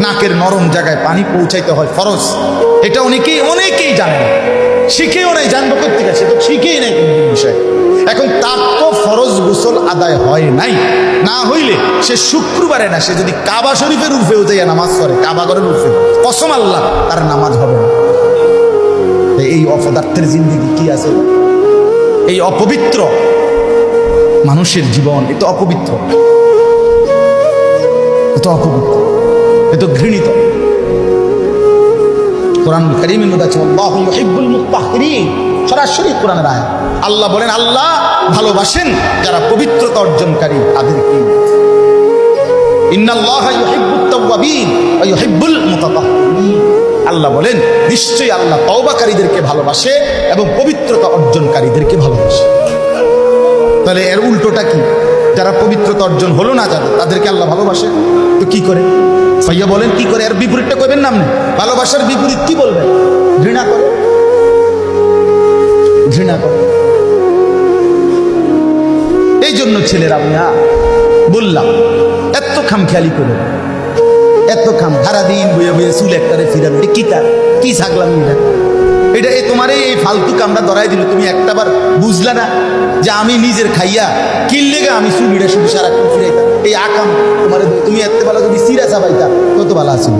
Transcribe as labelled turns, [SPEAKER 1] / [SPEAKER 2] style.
[SPEAKER 1] নাকের নরম জায়গায় পানি পৌঁছাইতে হয় ফরজ। এটা অনেকেই জানে না, শিখেও নাই, জানবো কোথেকে, সে তো শিখেই নাই কোন বিষয়। এখন তার তো ফরজ গোসল আদায় হয় নাই, না হইলে সে শুক্রবারে না, সে যদি কাবা শরীফের উর্ফেও যাইয়া নামাজ পড়ে, কাবা ঘরের উর্ফে, কসম আল্লাহ তার নামাজ হবে না। এই অপদার্থের জিন্দেগি কি আছে? এই অপবিত্র মানুষের জীবন, এ তো অপবিত্র, এত অপবিত্র, এত ঘৃণিত। কোরআন কারীমের মধ্যে আছে আল্লাহু ইউহিব্বুল মুত্তাহহিরিন, সরাসরি কোরআনের আয়াত। আল্লাহ বলেন আল্লাহ ভালোবাসেন যারা পবিত্রতা অর্জনকারী তাদেরকে। ইন্নাল্লাহা ইউহিব্বুত তাওয়াবিন ওয়া ইউহিব্বুল মুতাতাহহিরিন। আল্লাহ বলেন নিশ্চয়ই আল্লাহ তওবাকারীদেরকে ভালোবাসে এবং পবিত্রতা অর্জনকারীদেরকে ভালোবাসে। তাহলে এর উল্টোটা কি? যারা পবিত্রতা অর্জন হলো না যাদের, তাদেরকে আল্লাহ ভালোবাসে, তো কি করে? ভাইয়া বলেন কি করে? এর বিপরীতটা করবেন না আপনি? ভালোবাসার বিপরীত কি বলবেন? ঘৃণা করে, ঘৃণা করে। এই জন্য ছেলেরা আমি বললাম এত খামখেয়ালি করে, এত খাম, সারাদিন বইয়ে বইয়ে চুল একটারে ফিরান, কি থাকলাম এটা তোমার এই ফালতু কামটা ধরাই দিল। তুমি একটাবার বুঝলা না যে আমি নিজের খাইয়া কিনলে গা আমি চুলিটা শুধু সারাক্ষণ ফিরাইতাম, এই আকাম তোমার। তুমি এত ভালো যদি সিরা চাবাইতা কত ভালো আছো।